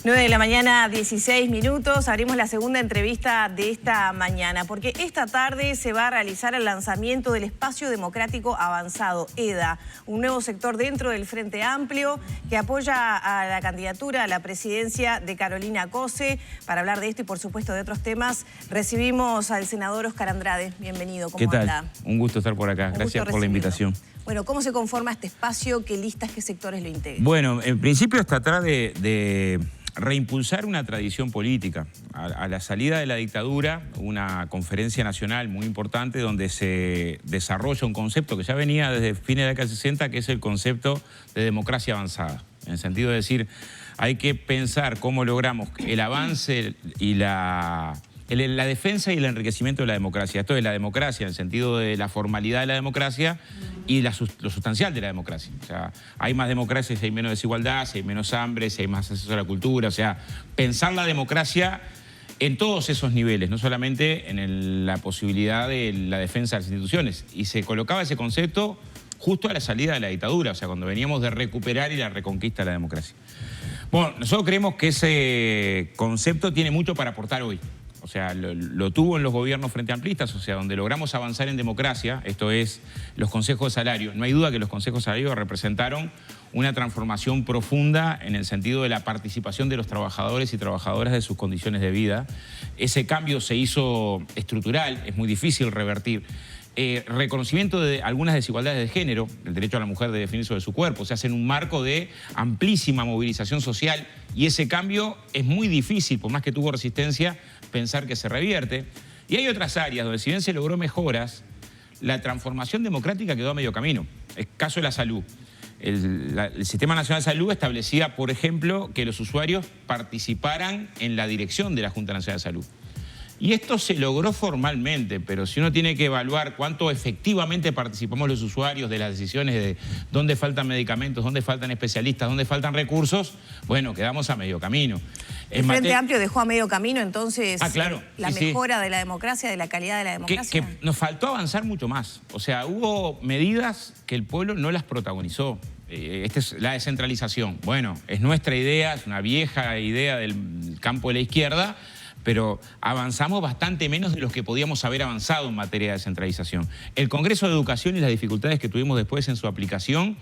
9 de la mañana, 16 minutos. Abrimos la segunda entrevista de esta mañana, porque esta tarde se va a realizar el lanzamiento del Espacio Democrático Avanzado, EDA, un nuevo sector dentro del Frente Amplio que apoya a la candidatura a la presidencia de Carolina Cose. Para hablar de esto y, por supuesto, de otros temas, recibimos al senador Oscar Andrade. Bienvenido, ¿cómo anda? ¿Qué tal? Un gusto estar por acá. Gracias por la invitación. Bueno, ¿cómo se conforma este espacio? ¿Qué listas, qué sectores lo integran? Bueno, en principio es tratar de reimpulsar una tradición política. A la salida de la dictadura, una conferencia nacional muy importante donde se desarrolla un concepto que ya venía desde fines de la década 60, que es el concepto de democracia avanzada. En el sentido de decir, hay que pensar cómo logramos el avance y la defensa y el enriquecimiento de la democracia. Esto es la democracia en el sentido de la formalidad de la democracia y lo sustancial de la democracia. O sea, hay más democracia si hay menos desigualdad, si hay menos hambre, si hay más acceso a la cultura. O sea, pensar la democracia en todos esos niveles, no solamente en la posibilidad de la defensa de las instituciones. Y se colocaba ese concepto justo a la salida de la dictadura, o sea, cuando veníamos de recuperar y la reconquista de la democracia. Bueno, nosotros creemos que ese concepto tiene mucho para aportar hoy. O sea, lo tuvo en los gobiernos frente amplistas, o sea, donde logramos avanzar en democracia, esto es los consejos de salario. No hay duda que los consejos de salario representaron una transformación profunda en el sentido de la participación de los trabajadores y trabajadoras de sus condiciones de vida. Ese cambio se hizo estructural, es muy difícil revertir. Reconocimiento de algunas desigualdades de género, el derecho a la mujer de definir sobre su cuerpo, se hace en un marco de amplísima movilización social y ese cambio es muy difícil, por más que tuvo resistencia, pensar que se revierte. Y hay otras áreas donde si bien se logró mejoras, la transformación democrática quedó a medio camino. El caso de la salud. El Sistema Nacional de Salud establecía, por ejemplo, que los usuarios participaran en la dirección de la Junta Nacional de Salud. Y esto se logró formalmente, pero si uno tiene que evaluar cuánto efectivamente participamos los usuarios de las decisiones de dónde faltan medicamentos, dónde faltan especialistas, dónde faltan recursos, bueno, quedamos a medio camino. El Frente Amplio dejó a medio camino, entonces, claro, la mejora de la democracia, de la calidad de la democracia. Que nos faltó avanzar mucho más. O sea, hubo medidas que el pueblo no las protagonizó. Esta es la descentralización. Bueno, es nuestra idea, es una vieja idea del campo de la izquierda, pero avanzamos bastante menos de los que podíamos haber avanzado en materia de descentralización. El Congreso de Educación y las dificultades que tuvimos después en su aplicación,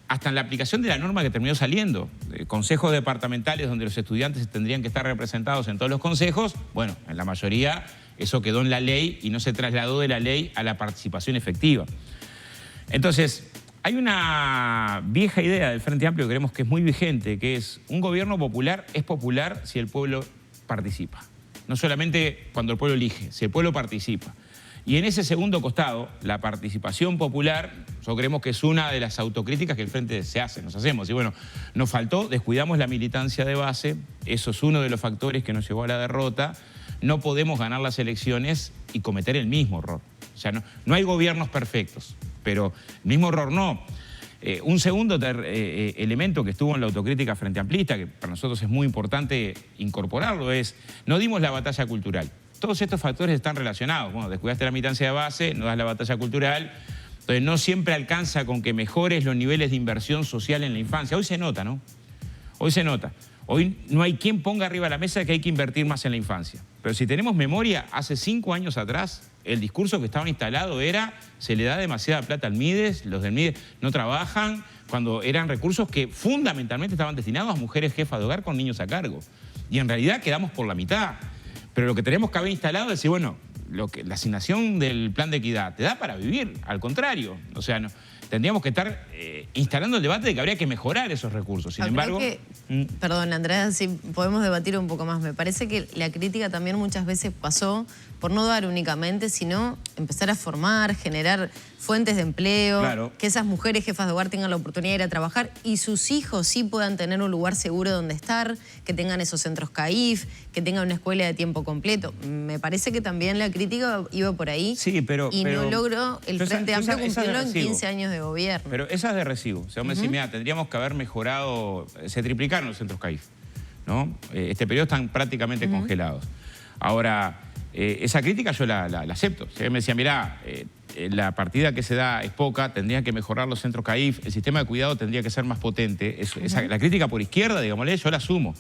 hasta en la aplicación de la norma que terminó saliendo, consejos departamentales donde los estudiantes tendrían que estar representados en todos los consejos, bueno, en la mayoría eso quedó en la ley y no se trasladó de la ley a la participación efectiva. Entonces, hay una vieja idea del Frente Amplio que creemos que es muy vigente, que es un gobierno popular es popular si el pueblo participa. No solamente cuando el pueblo elige, si el pueblo participa. Y en ese segundo costado, la participación popular, nosotros creemos que es una de las autocríticas que el Frente nos hacemos. Y bueno, nos faltó, descuidamos la militancia de base, eso es uno de los factores que nos llevó a la derrota. No podemos ganar las elecciones y cometer el mismo error. O sea, no hay gobiernos perfectos, pero el mismo error no. Un segundo elemento que estuvo en la autocrítica frente amplista, que para nosotros es muy importante incorporarlo, es no dimos la batalla cultural. Todos estos factores están relacionados. Bueno, descuidaste la militancia de base, no das la batalla cultural, entonces no siempre alcanza con que mejores los niveles de inversión social en la infancia. Hoy se nota, ¿no? Hoy se nota. Hoy no hay quien ponga arriba de la mesa que hay que invertir más en la infancia. Pero si tenemos memoria, hace 5 años atrás, el discurso que estaba instalado era se le da demasiada plata al MIDES, los del MIDES no trabajan, cuando eran recursos que fundamentalmente estaban destinados a mujeres jefas de hogar con niños a cargo. Y en realidad quedamos por la mitad. Pero lo que tenemos que haber instalado es decir, bueno, la asignación del plan de equidad te da para vivir, al contrario. O sea, tendríamos que estar instalando el debate de que habría que mejorar esos recursos. Sin embargo... Perdón, Andrea, si podemos debatir un poco más. Me parece que la crítica también muchas veces pasó por no dar únicamente, sino empezar a formar, generar fuentes de empleo, claro, que esas mujeres jefas de hogar tengan la oportunidad de ir a trabajar y sus hijos sí puedan tener un lugar seguro donde estar, que tengan esos centros CAIF, que tengan una escuela de tiempo completo. Me parece que también la crítica iba por ahí, sí, pero no logró el Frente Amplio cumplirlo en 15 años de gobierno. Pero esa es de recibo. O sea, me decís, mira, tendríamos que haber mejorado, se triplicaron los centros CAIF, ¿no? Este periodo están prácticamente congelados. Ahora, esa crítica yo la acepto. O sea, me decía, mirá, la partida que se da es poca, tendrían que mejorar los centros CAIF, el sistema de cuidado tendría que ser más potente. La crítica por izquierda, digámosle, yo la asumo.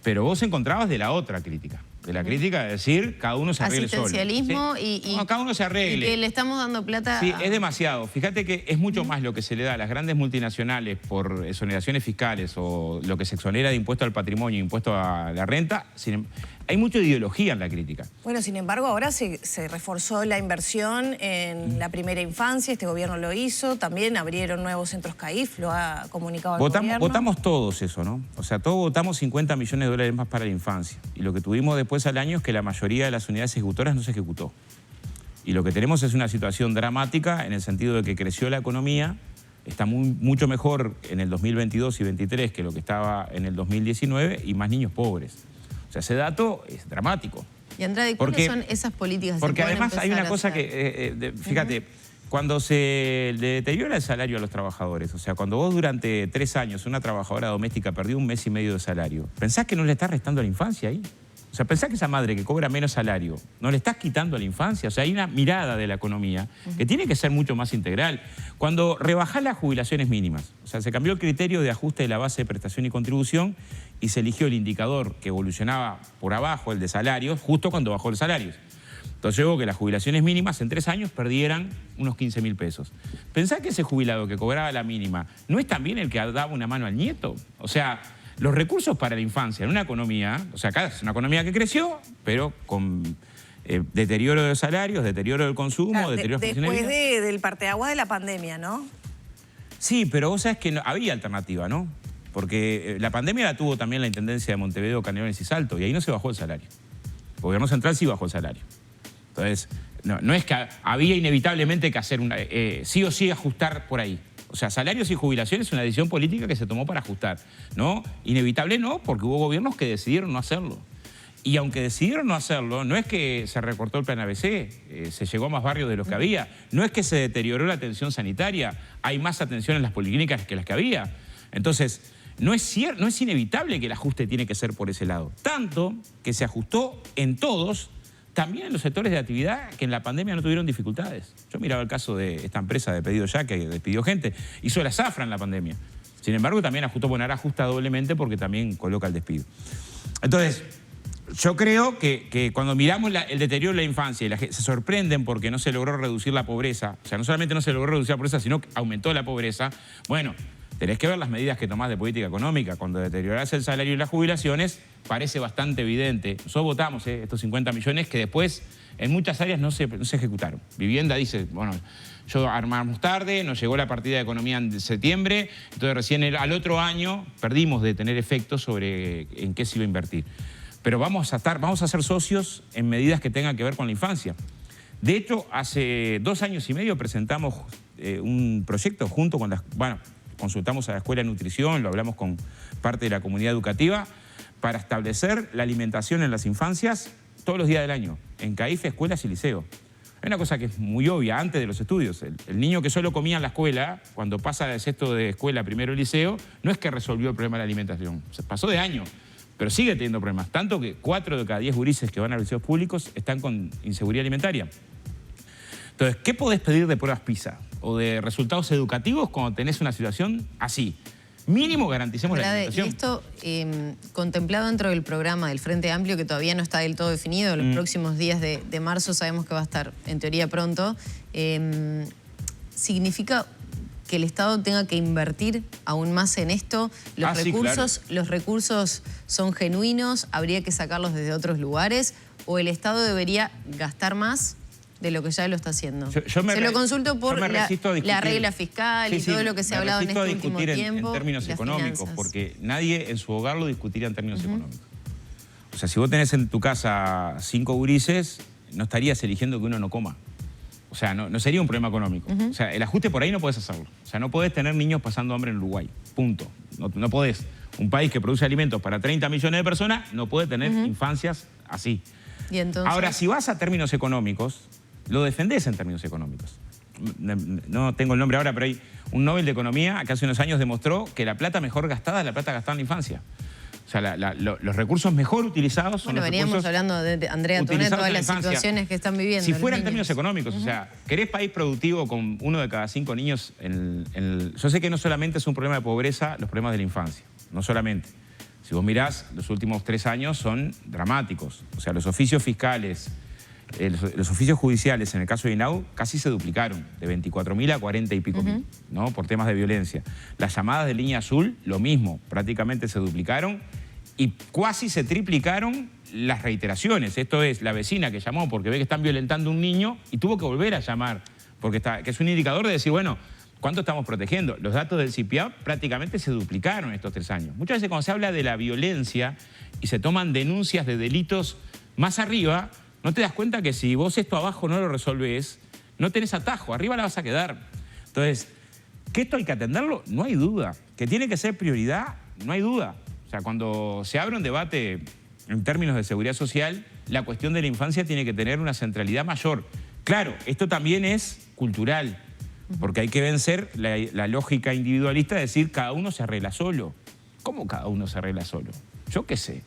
Pero vos encontrabas de la otra crítica. De la crítica de decir, cada uno se arregle solo. Asistencialismo ¿sí? y... No, cada uno se arregle. Y que le estamos dando plata... Sí, es demasiado. Fíjate que es mucho más lo que se le da a las grandes multinacionales por exoneraciones fiscales o lo que se exonera de impuesto al patrimonio, impuesto a la renta. Hay mucha ideología en la crítica. Bueno, sin embargo, ahora se reforzó la inversión en la primera infancia, este gobierno lo hizo, también abrieron nuevos centros CAIF, lo ha comunicado el gobierno. Votamos todos eso, ¿no? O sea, todos votamos 50 millones de dólares más para la infancia. Y lo que tuvimos después al año es que la mayoría de las unidades ejecutoras no se ejecutó. Y lo que tenemos es una situación dramática en el sentido de que creció la economía, está mucho mejor en el 2022 y 2023 que lo que estaba en el 2019 y más niños pobres. O sea, ese dato es dramático. Y Andrade, ¿cuáles son esas políticas? Porque además hay una cosa que, fíjate, cuando se le deteriora el salario a los trabajadores, o sea, cuando vos durante 3 años una trabajadora doméstica perdió 1 mes y medio de salario, ¿pensás que no le estás restando a la infancia ahí? O sea, pensás que esa madre que cobra menos salario, ¿no le estás quitando a la infancia? O sea, hay una mirada de la economía que tiene que ser mucho más integral. Cuando rebajás las jubilaciones mínimas, o sea, se cambió el criterio de ajuste de la base de prestación y contribución y se eligió el indicador que evolucionaba por abajo, el de salarios, justo cuando bajó los salarios. Entonces llegó que las jubilaciones mínimas en 3 años perdieran unos 15.000 pesos. Pensá que ese jubilado que cobraba la mínima no es también el que daba una mano al nieto. O sea, los recursos para la infancia en una economía, o sea, acá es una economía que creció, pero con deterioro de salarios, deterioro del consumo, claro, deterioro después del parteaguas de la pandemia, ¿no? Sí, pero vos sabés que no, había alternativa, ¿no? Porque la pandemia la tuvo también la Intendencia de Montevideo, Canelones y Salto, y ahí no se bajó el salario. El gobierno central sí bajó el salario. Entonces, no es que había inevitablemente que hacer sí o sí ajustar por ahí. O sea, salarios y jubilaciones es una decisión política que se tomó para ajustar, ¿no? Inevitable no, porque hubo gobiernos que decidieron no hacerlo. Y aunque decidieron no hacerlo, no es que se recortó el plan ABC, se llegó a más barrios de los que había, no es que se deterioró la atención sanitaria, hay más atención en las policlínicas que las que había. Entonces, no es inevitable que el ajuste tiene que ser por ese lado. Tanto que se ajustó en todos, también en los sectores de actividad que en la pandemia no tuvieron dificultades. Yo miraba el caso de esta empresa de Pedido Ya, que despidió gente, hizo la zafra en la pandemia. Sin embargo, también ajustó, bueno, ahora ajusta doblemente porque también coloca el despido. Entonces, yo creo que cuando miramos el deterioro de la infancia y la gente se sorprenden porque no se logró reducir la pobreza, o sea, no solamente no se logró reducir la pobreza, sino que aumentó la pobreza, bueno, tenés que ver las medidas que tomás de política económica. Cuando deteriorás el salario y las jubilaciones, parece bastante evidente. Nosotros votamos estos 50 millones que después en muchas áreas no se ejecutaron. Vivienda dice, bueno, yo armamos tarde, nos llegó la partida de economía en septiembre, entonces recién al otro año perdimos de tener efectos sobre en qué se iba a invertir. Pero vamos a ser socios en medidas que tengan que ver con la infancia. De hecho, hace 2 años y medio presentamos un proyecto junto con consultamos a la Escuela de Nutrición, lo hablamos con parte de la comunidad educativa, para establecer la alimentación en las infancias todos los días del año, en CAIF, escuelas y liceo. Hay una cosa que es muy obvia antes de los estudios. El niño que solo comía en la escuela, cuando pasa de sexto de escuela primero liceo, no es que resolvió el problema de la alimentación, se pasó de año, pero sigue teniendo problemas. Tanto que 4 de cada 10 gurises que van a los liceos públicos están con inseguridad alimentaria. Entonces, ¿qué podés pedir de pruebas PISA o de resultados educativos cuando tenés una situación así? Mínimo garanticemos la alimentación. Y esto contemplado dentro del programa del Frente Amplio, que todavía no está del todo definido, los próximos días de marzo sabemos que va a estar en teoría pronto, ¿significa que el Estado tenga que invertir aún más en esto? ¿Los recursos son genuinos? ¿Habría que sacarlos desde otros lugares? ¿O el Estado debería gastar más de lo que ya lo está haciendo? Se lo consulto por la regla fiscal y todo lo que se ha hablado en este último tiempo. En términos económicos, porque nadie en su hogar lo discutiría en términos económicos. O sea, si vos tenés en tu casa 5 gurises, no estarías eligiendo que uno no coma. O sea, no sería un problema económico. O sea, el ajuste por ahí no podés hacerlo. O sea, no podés tener niños pasando hambre en Uruguay. Punto. No podés. Un país que produce alimentos para 30 millones de personas no puede tener infancias así. ¿Y entonces? Ahora, si vas a términos económicos, lo defendés en términos económicos. No tengo el nombre ahora, pero hay un Nobel de Economía que hace unos años demostró que la plata mejor gastada es la plata gastada en la infancia. O sea, los recursos mejor utilizados son los recursos... Veníamos hablando de Andrea Tonet, todas las situaciones que están viviendo. Si fuera en términos económicos, o sea, ¿querés país productivo con 1 de cada 5 niños? Yo sé que no solamente es un problema de pobreza los problemas de la infancia, no solamente, Si vos mirás, los últimos 3 años son dramáticos. O sea, los oficios fiscales, los oficios judiciales, en el caso de INAU, casi se duplicaron, de 24.000 a 40 y pico mil, ¿no? Por temas de violencia. Las llamadas de línea azul, lo mismo, prácticamente se duplicaron y casi se triplicaron las reiteraciones. Esto es, la vecina que llamó porque ve que están violentando a un niño y tuvo que volver a llamar, porque que es un indicador de decir, bueno, ¿cuánto estamos protegiendo? Los datos del CIPIAP prácticamente se duplicaron estos 3 años. Muchas veces cuando se habla de la violencia y se toman denuncias de delitos más arriba, no te das cuenta que si vos esto abajo no lo resolvés, no tenés atajo, arriba la vas a quedar. Entonces, ¿que esto hay que atenderlo? No hay duda. ¿Que tiene que ser prioridad? No hay duda. O sea, cuando se abre un debate en términos de seguridad social, la cuestión de la infancia tiene que tener una centralidad mayor. Claro, esto también es cultural, porque hay que vencer la lógica individualista de decir cada uno se arregla solo. ¿Cómo cada uno se arregla solo? Yo qué sé.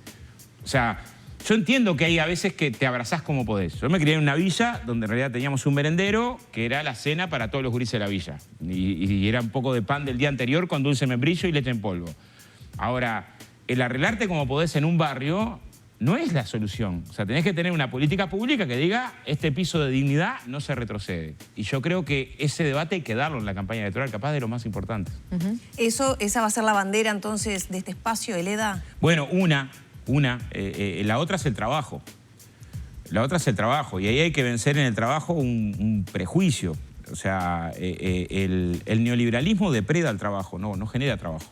O sea, yo entiendo que hay a veces que te abrazás como podés. Yo me crié en una villa donde en realidad teníamos un merendero que era la cena para todos los gurises de la villa. Y era un poco de pan del día anterior con dulce membrillo y leche en polvo. Ahora, el arreglarte como podés en un barrio no es la solución. O sea, tenés que tener una política pública que diga este piso de dignidad no se retrocede. Y yo creo que ese debate hay que darlo en la campaña electoral, capaz de lo más importante. ¿Esa va a ser la bandera entonces de este espacio, el EDA? Bueno, la otra es el trabajo. La otra es el trabajo y ahí hay que vencer en el trabajo un prejuicio. O sea, el neoliberalismo depreda el trabajo, no genera trabajo.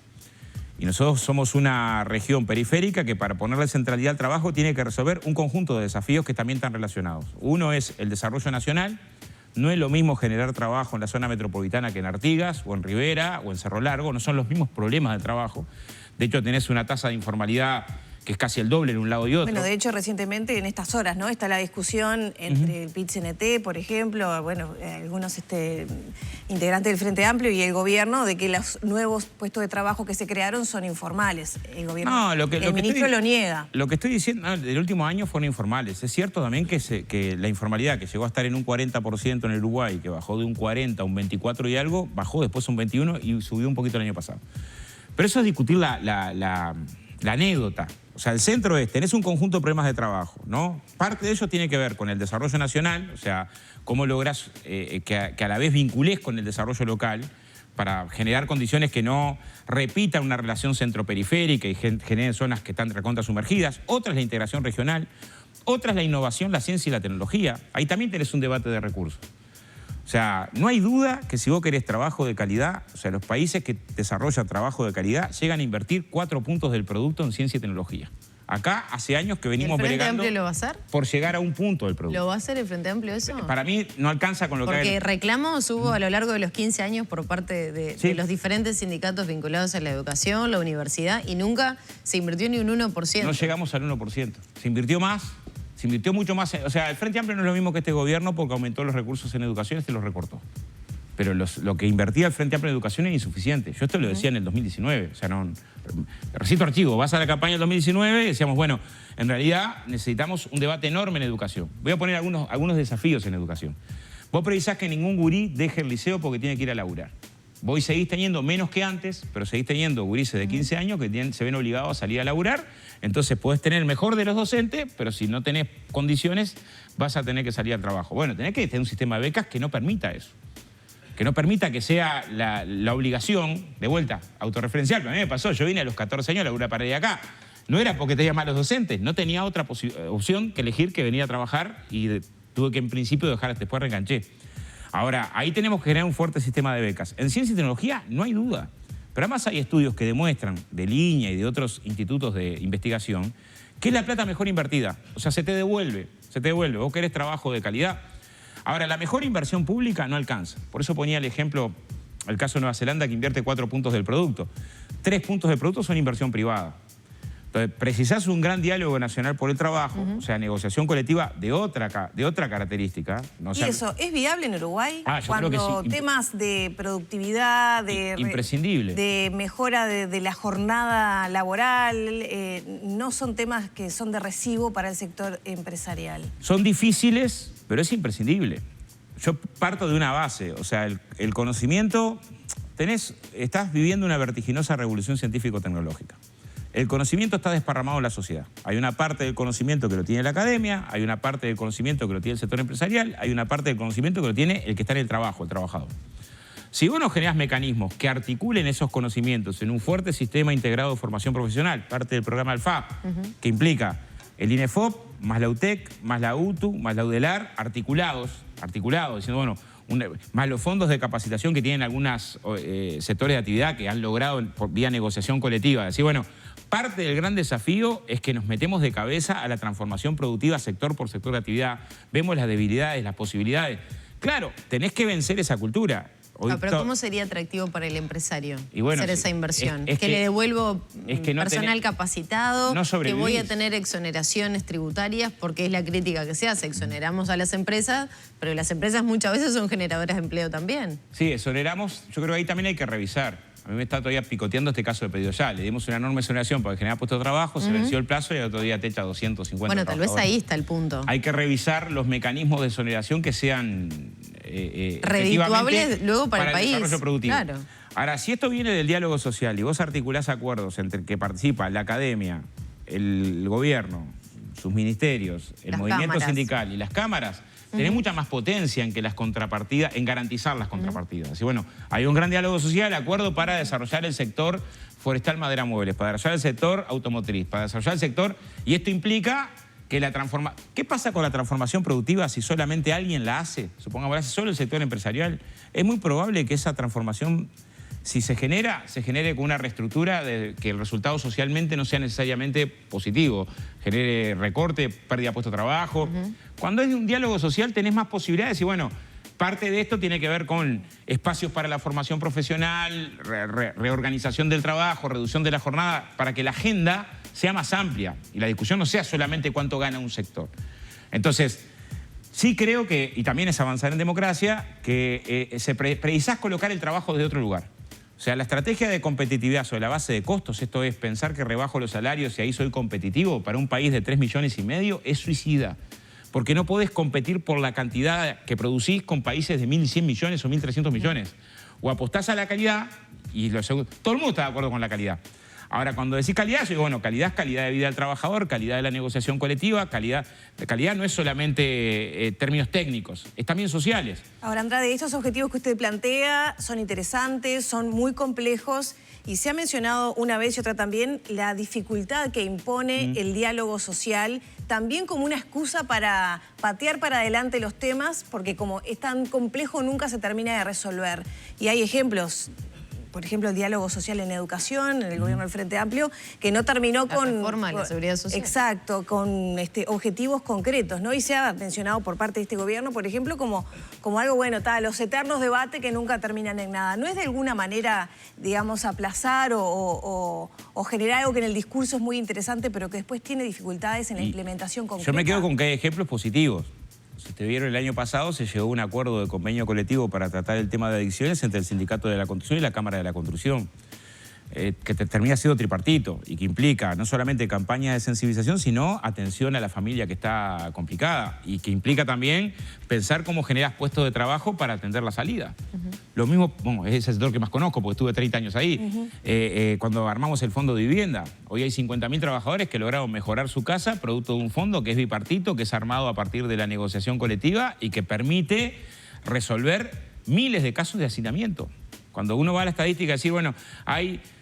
Y nosotros somos una región periférica que para ponerle centralidad al trabajo tiene que resolver un conjunto de desafíos que también están relacionados. Uno es el desarrollo nacional. No es lo mismo generar trabajo en la zona metropolitana que en Artigas, o en Rivera, o en Cerro Largo. No son los mismos problemas de trabajo. De hecho, tenés una tasa de informalidad que es casi el doble en un lado y otro. Bueno, de hecho, recientemente, en estas horas, ¿no? Está la discusión entre el PIT-CNT, por ejemplo, bueno, algunos integrantes del Frente Amplio y el gobierno, de que los nuevos puestos de trabajo que se crearon son informales. El gobierno, el ministro lo niega. Lo que estoy diciendo, del último año fueron informales. Es cierto también que la informalidad, que llegó a estar en un 40% en el Uruguay, que bajó de un 40 a un 24 y algo, bajó después a un 21 y subió un poquito el año pasado. Pero eso es discutir la anécdota. O sea, el centro es, tenés un conjunto de problemas de trabajo, ¿no? Parte de ello tiene que ver con el desarrollo nacional, o sea, cómo lográs que a la vez vinculés con el desarrollo local para generar condiciones que no repitan una relación centroperiférica y generen zonas que están recontra sumergidas. Otra es la integración regional, otra es la innovación, la ciencia y la tecnología. Ahí también tenés un debate de recursos. O sea, no hay duda que si vos querés trabajo de calidad, o sea, los países que desarrollan trabajo de calidad llegan a invertir 4 puntos del producto en ciencia y tecnología. Acá hace años que venimos bregando. ¿El Frente Amplio lo va a hacer? Por llegar a un punto del producto. ¿Lo va a hacer el Frente Amplio eso? Para mí no alcanza con lo que hay. Porque reclamos hubo a lo largo de los 15 años por parte de los diferentes sindicatos vinculados a la educación, la universidad, y nunca se invirtió ni un 1%. No llegamos al 1%. Se invirtió más. Se invirtió mucho más. O sea, el Frente Amplio no es lo mismo que este gobierno porque aumentó los recursos en educación, este los recortó. Pero lo que invertía el Frente Amplio en educación era insuficiente. Yo esto lo decía en el 2019. O sea, no, recito archivo, vas a la campaña del 2019 y decíamos, bueno, en realidad necesitamos un debate enorme en educación. Voy a poner algunos desafíos en educación. Vos precisás que ningún gurí deje el liceo porque tiene que ir a laburar. Vos seguís teniendo menos que antes, pero seguís teniendo gurises de 15 años que se ven obligados a salir a laburar. Entonces podés tener el mejor de los docentes, pero si no tenés condiciones vas a tener que salir al trabajo. Bueno, tenés que tener un sistema de becas que no permita eso. Que no permita que sea la obligación, de vuelta, autorreferencial. A mí me pasó, yo vine a los 14 años a laburar para ir acá. No era porque tenía malos docentes, no tenía otra opción que elegir que venir a trabajar y tuve que en principio dejar, después reenganché. Ahora, ahí tenemos que generar un fuerte sistema de becas. En ciencia y tecnología no hay duda. Pero además hay estudios que demuestran, de Línea y de otros institutos de investigación, que es la plata mejor invertida. O sea, se te devuelve. Vos querés trabajo de calidad. Ahora, la mejor inversión pública no alcanza. Por eso ponía el ejemplo, el caso de Nueva Zelanda, que invierte 4 puntos del producto. 3 puntos del producto son inversión privada. Entonces, precisás un gran diálogo nacional por el trabajo, o sea, negociación colectiva de otra característica. No, ¿Y eso es viable en Uruguay? Yo creo que sí. Temas de productividad, imprescindible, de mejora de la jornada laboral, no son temas que son de recibo para el sector empresarial. Son difíciles, pero es imprescindible. Yo parto de una base, o sea, el conocimiento, estás viviendo una vertiginosa revolución científico-tecnológica. El conocimiento está desparramado en la sociedad. Hay una parte del conocimiento que lo tiene la academia, hay una parte del conocimiento que lo tiene el sector empresarial, hay una parte del conocimiento que lo tiene el que está en el trabajo, el trabajador. Si vos no generás mecanismos que articulen esos conocimientos en un fuerte sistema integrado de formación profesional, parte del programa ALFAP, que implica el INEFOP, más la UTEC, más la UTU, más la UDELAR, articulados, diciendo, bueno, más los fondos de capacitación que tienen algunos sectores de actividad que han logrado por vía negociación colectiva. Decir, bueno, parte del gran desafío es que nos metemos de cabeza a la transformación productiva sector por sector de actividad. Vemos las debilidades, las posibilidades. Claro, tenés que vencer esa cultura. Pero ¿cómo sería atractivo para el empresario hacer esa inversión? Es que le devuelvo no personal capacitado, no que voy a tener exoneraciones tributarias, porque es la crítica que se hace. Exoneramos a las empresas, pero las empresas muchas veces son generadoras de empleo también. Sí, exoneramos. Yo creo que ahí también hay que revisar. A mí me está todavía picoteando este caso de Pedido Ya. Le dimos una enorme exoneración para generar puestos de trabajo, se venció el plazo y el otro día te echa 250. Bueno, tal vez ahí está el punto. Hay que revisar los mecanismos de exoneración que sean redituables luego para el país. Desarrollo productivo. Claro. Ahora, si esto viene del diálogo social y vos articulás acuerdos entre que participa la academia, el gobierno, sus ministerios, el movimiento sindical y las cámaras, tenés mucha más potencia en que las contrapartidas, en garantizar las contrapartidas. Y bueno, hay un gran diálogo social, acuerdo para desarrollar el sector forestal, madera, muebles, para desarrollar el sector automotriz, para desarrollar el sector, y esto implica que la transformación... ¿Qué pasa con la transformación productiva si solamente alguien la hace? Supongamos, la hace solo el sector empresarial. Es muy probable que esa transformación, si se genere con una reestructura de que el resultado socialmente no sea necesariamente positivo, genere recorte, pérdida de puesto de trabajo. Cuando es de un diálogo social tenés más posibilidades y bueno, parte de esto tiene que ver con espacios para la formación profesional, reorganización del trabajo, reducción de la jornada, para que la agenda sea más amplia y la discusión no sea solamente cuánto gana un sector. Entonces, sí creo que, y también es avanzar en democracia, que precisás colocar el trabajo desde otro lugar. O sea, la estrategia de competitividad sobre la base de costos, esto es pensar que rebajo los salarios y ahí soy competitivo para un país de 3,5 millones, es suicida. Porque no podés competir por la cantidad que producís con países de 1.100 millones o 1.300 millones. O apostás a la calidad, y todo el mundo está de acuerdo con la calidad. Ahora, cuando decís calidad, yo digo, bueno, calidad es calidad de vida del trabajador, calidad de la negociación colectiva, calidad no es solamente términos técnicos, es también sociales. Ahora, Andrade, estos objetivos que usted plantea son interesantes, son muy complejos y se ha mencionado una vez y otra también la dificultad que impone el diálogo social, también como una excusa para patear para adelante los temas, porque como es tan complejo nunca se termina de resolver. Y hay ejemplos. Por ejemplo, el diálogo social en educación, en el gobierno del Frente Amplio, que no terminó con... La reforma de la seguridad social. Exacto, con objetivos concretos, ¿no? Y se ha mencionado por parte de este gobierno, por ejemplo, como algo, bueno, los eternos debates que nunca terminan en nada. ¿No es de alguna manera, digamos, aplazar o generar algo que en el discurso es muy interesante, pero que después tiene dificultades en la implementación concreta? Yo me quedo con que hay ejemplos positivos. Si ustedes vieron, el año pasado se llegó a un acuerdo de convenio colectivo para tratar el tema de adicciones entre el Sindicato de la Construcción y la Cámara de la Construcción, que termina siendo tripartito y que implica no solamente campaña de sensibilización, sino atención a la familia que está complicada y que implica también pensar cómo generas puestos de trabajo para atender la salida. Lo mismo, bueno, es el sector que más conozco porque estuve 30 años ahí, cuando armamos el fondo de vivienda. Hoy hay 50.000 trabajadores que lograron mejorar su casa producto de un fondo que es bipartito, que es armado a partir de la negociación colectiva y que permite resolver miles de casos de hacinamiento. Cuando uno va a la estadística y decir, bueno,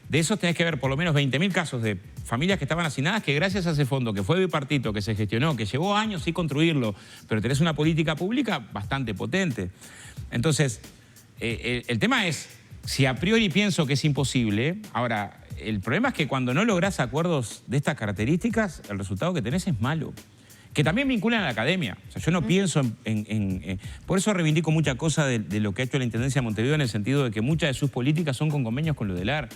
de esos tenés que ver por lo menos 20.000 casos de familias que estaban hacinadas que gracias a ese fondo, que fue bipartito, que se gestionó, que llevó años sí construirlo, pero tenés una política pública bastante potente. Entonces, el tema es, si a priori pienso que es imposible, ahora, el problema es que cuando no lográs acuerdos de estas características, el resultado que tenés es malo. Que también vinculan a la academia. O sea, yo no pienso por eso reivindico mucha cosa de lo que ha hecho la Intendencia de Montevideo en el sentido de que muchas de sus políticas son con convenios con lo del UDELAR.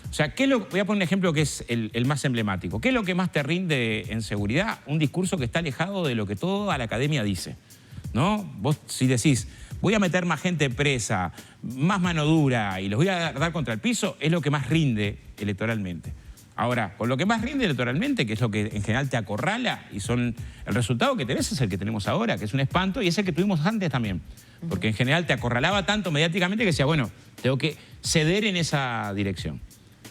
O sea, voy a poner un ejemplo que es el más emblemático. ¿Qué es lo que más te rinde en seguridad? Un discurso que está alejado de lo que toda la academia dice, ¿no? Vos si decís, voy a meter más gente presa, más mano dura y los voy a dar contra el piso, es lo que más rinde electoralmente. Ahora, con lo que más rinde electoralmente, que es lo que en general te acorrala, y el resultado que tenés es el que tenemos ahora, que es un espanto, y es el que tuvimos antes también. Porque en general te acorralaba tanto mediáticamente que decía, bueno, tengo que ceder en esa dirección.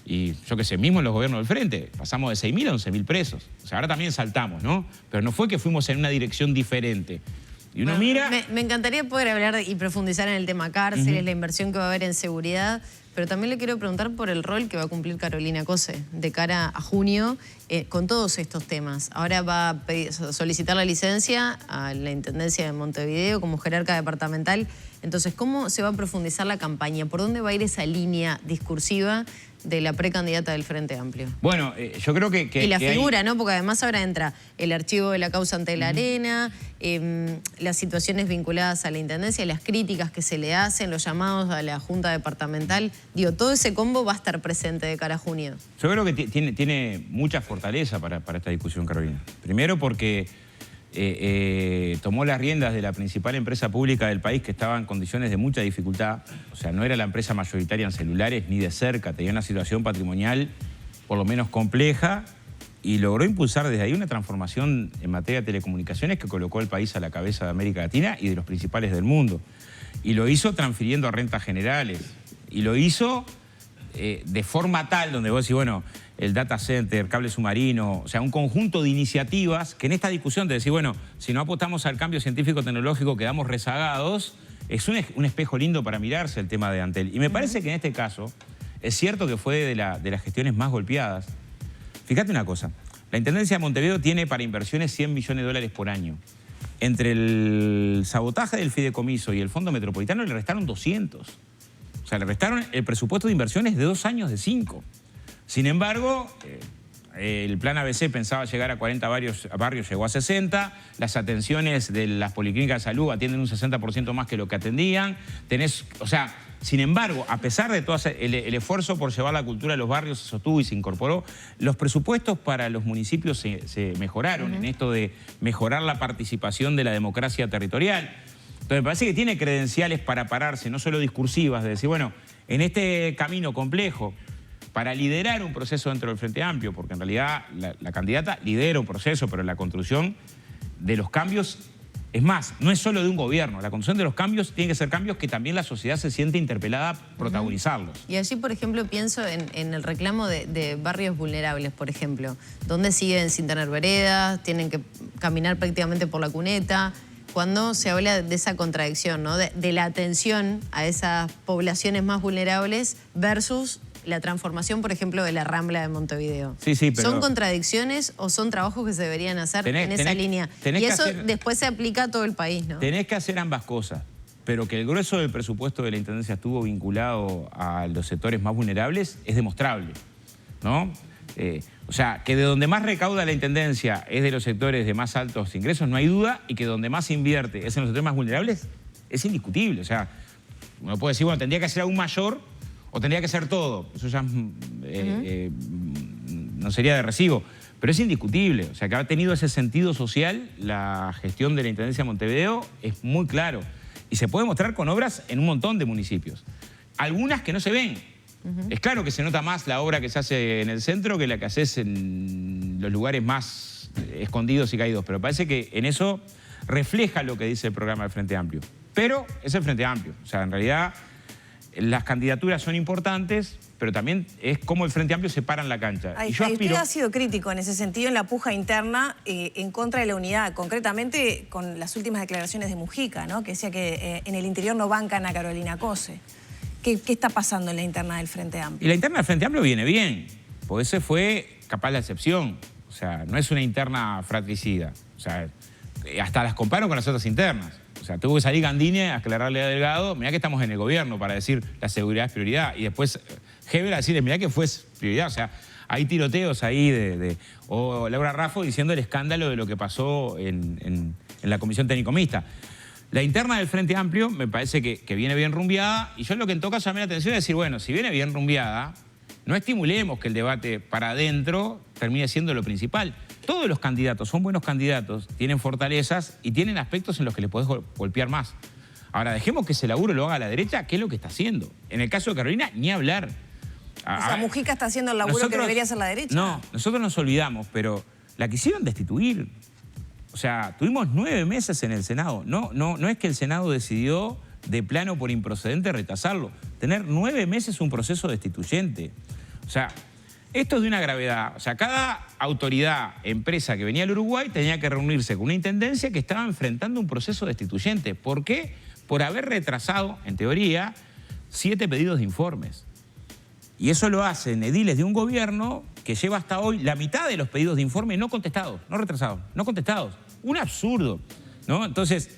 Y yo qué sé, mismo en los gobiernos del frente, pasamos de 6.000 a 11.000 presos. O sea, ahora también saltamos, ¿no? Pero no fue que fuimos en una dirección diferente. Y uno mira... Me encantaría poder hablar y profundizar en el tema cárceles, la inversión que va a haber en seguridad, pero también le quiero preguntar por el rol que va a cumplir Carolina Cose de cara a junio con todos estos temas. Ahora va a solicitar la licencia a la Intendencia de Montevideo como jerarca departamental. Entonces, ¿cómo se va a profundizar la campaña? ¿Por dónde va a ir esa línea discursiva de la precandidata del Frente Amplio? Bueno, yo creo que y la figura, hay... ¿no? Porque además ahora entra el archivo de la causa ante la arena, las situaciones vinculadas a la Intendencia, las críticas que se le hacen, los llamados a la Junta Departamental. Digo, todo ese combo va a estar presente de cara a junio. Yo creo que tiene mucha fortaleza para esta discusión, Carolina. Primero porque tomó las riendas de la principal empresa pública del país que estaba en condiciones de mucha dificultad. O sea, no era la empresa mayoritaria en celulares ni de cerca, tenía una situación patrimonial por lo menos compleja y logró impulsar desde ahí una transformación en materia de telecomunicaciones que colocó al país a la cabeza de América Latina y de los principales del mundo. Y lo hizo transfiriendo a rentas generales. Y lo hizo de forma tal, donde vos decís, bueno, el data center, cable submarino, o sea, un conjunto de iniciativas que en esta discusión te decís, bueno, si no apostamos al cambio científico-tecnológico quedamos rezagados, es un espejo lindo para mirarse el tema de Antel. Y me parece que en este caso es cierto que fue de las gestiones más golpeadas. Fíjate una cosa, la Intendencia de Montevideo tiene para inversiones 100 millones de dólares por año. Entre el sabotaje del fideicomiso y el Fondo Metropolitano le restaron 200. O sea, le restaron el presupuesto de inversiones de 2 años de 5. Sin embargo, el plan ABC pensaba llegar a 40 barrios, llegó a 60. Las atenciones de las policlínicas de salud atienden un 60% más que lo que atendían. O sea, sin embargo, a pesar de todo el esfuerzo por llevar la cultura a los barrios se sostuvo y se incorporó, los presupuestos para los municipios se mejoraron en esto de mejorar la participación de la democracia territorial. Entonces me parece que tiene credenciales para pararse, no solo discursivas, de decir, bueno, en este camino complejo, para liderar un proceso dentro del Frente Amplio, porque en realidad la candidata lidera un proceso, pero la construcción de los cambios, es más, no es solo de un gobierno, la construcción de los cambios tiene que ser cambios que también la sociedad se siente interpelada a protagonizarlos. Y allí, por ejemplo, pienso en el reclamo de barrios vulnerables, por ejemplo, donde siguen sin tener veredas, tienen que caminar prácticamente por la cuneta. Cuando se habla de esa contradicción, ¿no? de la atención a esas poblaciones más vulnerables versus la transformación, por ejemplo, de la Rambla de Montevideo. Sí, pero... ¿Son contradicciones o son trabajos que se deberían hacer en esa línea? Y eso después se aplica a todo el país, ¿no? Tenés que hacer ambas cosas, pero que el grueso del presupuesto de la Intendencia estuvo vinculado a los sectores más vulnerables es demostrable, ¿no? O sea, que de donde más recauda la Intendencia es de los sectores de más altos ingresos, no hay duda, y que donde más invierte es en los sectores más vulnerables, es indiscutible. O sea, uno puede decir, bueno, tendría que ser aún mayor o tendría que ser todo. Eso ya no sería de recibo, pero es indiscutible. O sea, que ha tenido ese sentido social la gestión de la Intendencia de Montevideo es muy claro. Y se puede mostrar con obras en un montón de municipios. Algunas que no se ven. Es claro que se nota más la obra que se hace en el centro que la que haces en los lugares más escondidos y caídos, pero parece que en eso refleja lo que dice el programa del Frente Amplio. Pero es el Frente Amplio, o sea, en realidad las candidaturas son importantes, pero también es cómo el Frente Amplio se para en la cancha. Y usted ha sido crítico en ese sentido en la puja interna en contra de la unidad, concretamente con las últimas declaraciones de Mujica, ¿no? Que decía que en el interior no bancan a Carolina Cose. ¿Qué está pasando en la interna del Frente Amplio? Y la interna del Frente Amplio viene bien, porque ese fue capaz la excepción. O sea, no es una interna fratricida. O sea, hasta las comparo con las otras internas. O sea, tuvo que salir Gandini a aclararle a Delgado, mirá que estamos en el gobierno para decir la seguridad es prioridad. Y después Heber a decirle, mirá que fue prioridad. O sea, hay tiroteos ahí o Laura Raffo diciendo el escándalo de lo que pasó en la Comisión Técnico Mixta. La interna del Frente Amplio me parece que viene bien rumbeada y yo lo que en todo caso llamé la atención es decir, bueno, si viene bien rumbeada, no estimulemos que el debate para adentro termine siendo lo principal. Todos los candidatos son buenos candidatos, tienen fortalezas y tienen aspectos en los que les podés golpear más. Ahora, dejemos que ese laburo lo haga la derecha, que es lo que está haciendo. En el caso de Carolina, ni hablar. O sea, Mujica está haciendo el laburo que debería hacer la derecha. No, nosotros nos olvidamos, pero la quisieron destituir. O sea, tuvimos 9 meses en el Senado. No es que el Senado decidió de plano por improcedente retrasarlo. Tener 9 meses un proceso destituyente. O sea, esto es de una gravedad. O sea, cada autoridad, empresa que venía al Uruguay tenía que reunirse con una intendencia que estaba enfrentando un proceso destituyente. ¿Por qué? Por haber retrasado, en teoría, 7 pedidos de informes. Y eso lo hacen ediles de un gobierno que lleva hasta hoy la mitad de los pedidos de informe no contestados, no retrasados, no contestados. Un absurdo, ¿no? Entonces,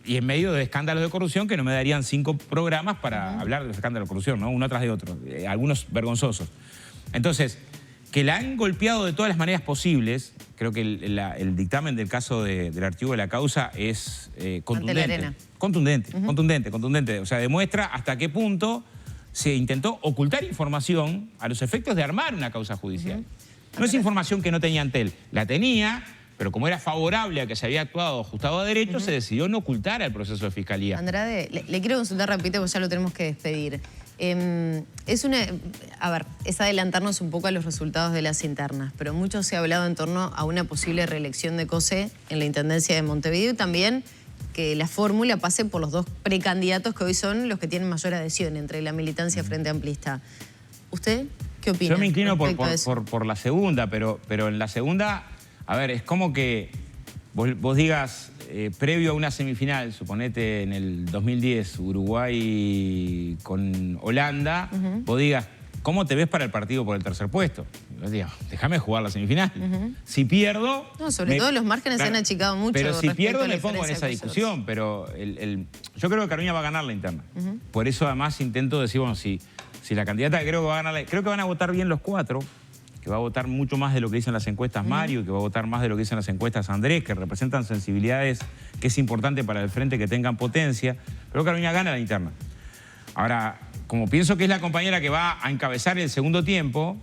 y en medio de escándalos de corrupción que no me darían 5 programas para hablar de los escándalos de corrupción, ¿no? Uno tras de otro, algunos vergonzosos. Entonces, que la han golpeado de todas las maneras posibles, creo que el dictamen del caso del archivo de la causa es contundente. Contundente. O sea, demuestra hasta qué punto se intentó ocultar información a los efectos de armar una causa judicial. No es información que no tenía Antel, la tenía, pero como era favorable a que se había actuado ajustado a derecho, se decidió no ocultar al proceso de fiscalía. Andrade, le quiero consultar rapidito porque ya lo tenemos que despedir. Es adelantarnos un poco a los resultados de las internas, pero mucho se ha hablado en torno a una posible reelección de Cose en la Intendencia de Montevideo y también que la fórmula pase por los 2 precandidatos que hoy son los que tienen mayor adhesión entre la militancia Frente Amplista. ¿Usted qué opina? Yo me inclino por la segunda, pero en la segunda, a ver, es como que vos digas, previo a una semifinal, suponete en el 2010, Uruguay con Holanda, vos digas, ¿cómo te ves para el partido por el tercer puesto? Yo digo, déjame jugar la semifinal. Si pierdo... No, sobre todo los márgenes se han achicado mucho. Pero si pierdo me pongo en esa discusión, pero yo creo que Caroña va a ganar la interna. Por eso además intento decir, bueno, si la candidata que creo que va a ganar, creo que van a votar bien los 4, que va a votar mucho más de lo que dicen las encuestas Mario, y que va a votar más de lo que dicen las encuestas Andrés, que representan sensibilidades que es importante para el frente que tengan potencia. Pero Caroña gana la interna. Ahora, como pienso que es la compañera que va a encabezar el segundo tiempo,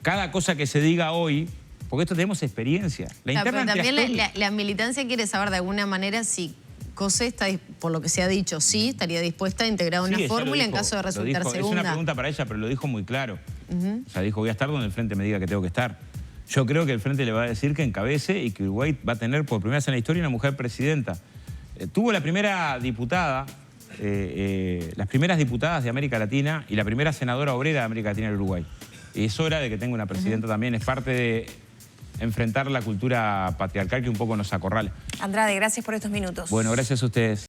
cada cosa que se diga hoy, porque esto tenemos experiencia. Pero también la militancia quiere saber de alguna manera si Cose está, por lo que se ha dicho, sí, estaría dispuesta a integrar una fórmula en caso de resultar segunda. Es una pregunta para ella, pero lo dijo muy claro. O sea, dijo, voy a estar donde el frente me diga que tengo que estar. Yo creo que el frente le va a decir que encabece y que Uruguay va a tener por primera vez en la historia una mujer presidenta. Tuvo la primera diputada, las primeras diputadas de América Latina y la primera senadora obrera de América Latina en Uruguay. Y es hora de que tenga una presidenta también, es parte de enfrentar la cultura patriarcal que un poco nos acorrala. Andrade, gracias por estos minutos. Bueno, gracias a ustedes.